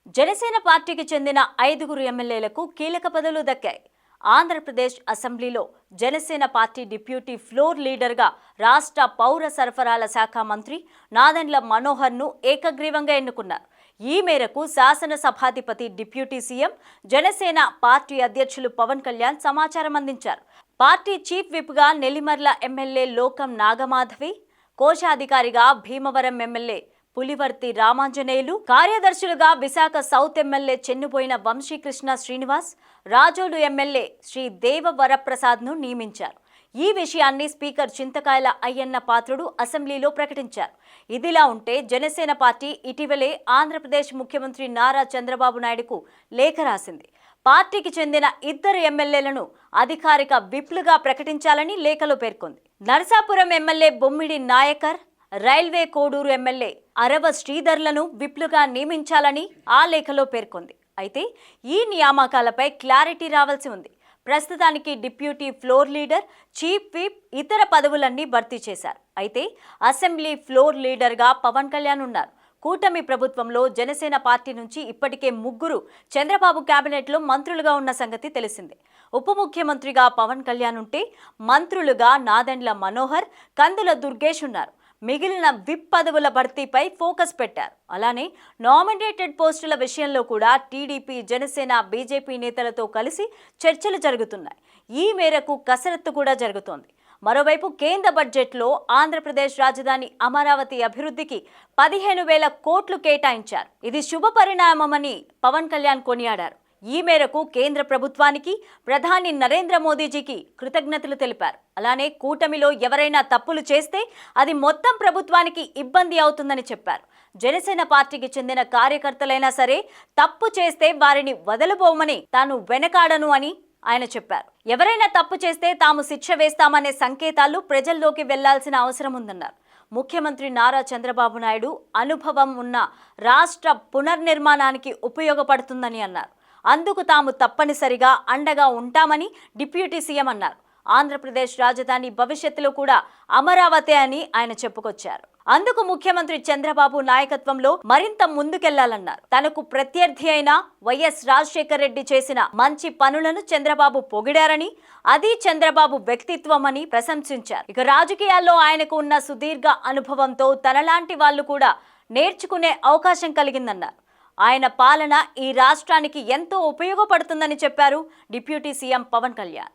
జనసేన పార్టీకి చెందిన 5గురు ఎమ్మెల్యేలకు కీలక పదవులు దక్కాయి. ఆంధ్రప్రదేశ్ అసెంబ్లీలో జనసేన పార్టీ డిప్యూటీ ఫ్లోర్ లీడర్గా రాష్ట్ర పౌర సరఫరాల శాఖ మంత్రి నాదెండ్ల మనోహర్ను ఏకగ్రీవంగా ఎన్నుకున్నారు. ఈ మేరకు శాసనసభాధిపతి డిప్యూటీ సీఎం జనసేన పార్టీ అధ్యక్షులు పవన్ కళ్యాణ్ సమాచారం అందించారు. పార్టీ చీఫ్ విప్గా నెల్లిమర్ల ఎమ్మెల్యే లోకం నాగమాధవి, కోశాధికారిగా భీమవరం ఎమ్మెల్యే పులివర్తి రామాంజనేయులు, కార్యదర్శులుగా Visakha south MLA Chennupoyina Vamsikrishna Srinivas, Razole MLA Shri Deva వరప్రసాద్ను నియమించారు. ఈ విషయాన్ని స్పీకర్ చింతకాయల అయ్యన్న పాత్రుడు అసెంబ్లీలో ప్రకటించారు. ఇదిలా ఉంటే జనసేన పార్టీ ఇటీవలే ఆంధ్రప్రదేశ్ ముఖ్యమంత్రి నారా చంద్రబాబు నాయుడుకు లేఖ రాసింది. పార్టీకి చెందిన 2 ఎమ్మెల్యేలను అధికారిక విప్లుగా ప్రకటించాలని లేఖలో పేర్కొంది. నరసాపురం ఎమ్మెల్యే బొమ్మిడి నాయకర్, రైల్వే కోడూరు ఎమ్మెల్యే అరవ శ్రీధర్లను విప్లుగా నియమించాలని ఆ లేఖలో పేర్కొంది. అయితే ఈ నియామకాలపై క్లారిటీ రావాల్సి ఉంది. ప్రస్తుతానికి deputy floor leader, chief whip, ఇతర పదవులన్నీ భర్తీ చేశారు. అయితే అసెంబ్లీ ఫ్లోర్ లీడర్గా పవన్ కళ్యాణ్ ఉన్నారు. కూటమి ప్రభుత్వంలో జనసేన పార్టీ నుంచి ఇప్పటికే 3 చంద్రబాబు కేబినెట్లో మంత్రులుగా ఉన్న సంగతి తెలిసిందే. ఉప ముఖ్యమంత్రిగా పవన్ కళ్యాణ్ ఉంటే మంత్రులుగా నాదెండ్ల మనోహర్, కందుల దుర్గేష్ ఉన్నారు. మిగిలిన విప్ పదవుల భర్తీపై ఫోకస్ పెట్టారు. అలానే నామినేటెడ్ పోస్టుల విషయంలో కూడా టీడీపీ, జనసేన, బీజేపీ నేతలతో కలిసి చర్చలు జరుగుతున్నాయి. ఈ మేరకు కసరత్తు కూడా జరుగుతోంది. మరోవైపు కేంద్ర బడ్జెట్లో ఆంధ్రప్రదేశ్ రాజధాని అమరావతి అభివృద్ధికి 15,000 కోట్లు కేటాయించారు. ఇది శుభ పరిణామమని పవన్ కళ్యాణ్ కొనియాడారు. ఈ మేరకు కేంద్ర ప్రభుత్వానికి, ప్రధాని నరేంద్ర మోదీజీకి కృతజ్ఞతలు తెలిపారు. అలానే కూటమిలో ఎవరైనా తప్పులు చేస్తే అది మొత్తం ప్రభుత్వానికి ఇబ్బంది అవుతుందని చెప్పారు. జనసేన పార్టీకి చెందిన కార్యకర్తలైనా సరే తప్పు చేస్తే వారిని వదలబోమని తాను వెనకాడను అని ఆయన చెప్పారు. ఎవరైనా తప్పు చేస్తే తాము శిక్ష వేస్తామనే సంకేతాలు ప్రజల్లోకి వెళ్లాల్సిన అవసరం ఉందన్నారు. ముఖ్యమంత్రి నారా చంద్రబాబు నాయుడు అనుభవం ఉన్న రాష్ట్ర పునర్నిర్మాణానికి ఉపయోగపడుతుందని అన్నారు. అందుకు తాము తప్పనిసరిగా అండగా ఉంటామని డిప్యూటీ సీఎం అన్నారు. ఆంధ్రప్రదేశ్ రాజధాని భవిష్యత్తులో కూడా అమరావతి అని ఆయన చెప్పుకొచ్చారు. అందుకు ముఖ్యమంత్రి చంద్రబాబు నాయకత్వంలో మరింత ముందుకెళ్లాలన్నారు. తనకు ప్రత్యర్థి అయిన వైఎస్ రాజశేఖర రెడ్డి చేసిన మంచి పనులను చంద్రబాబు పొగిడారని, అది చంద్రబాబు వ్యక్తిత్వం అని ప్రశంసించారు. ఇక రాజకీయాల్లో ఆయనకు ఉన్న సుదీర్ఘ అనుభవంతో తనలాంటి వాళ్లు కూడా నేర్చుకునే అవకాశం కలిగిందన్నారు. ఆయన పాలన ఈ రాష్ట్రానికి ఎంతో ఉపయోగపడుతుందని చెప్పారు డిప్యూటీ సీఎం పవన్ కళ్యాణ్.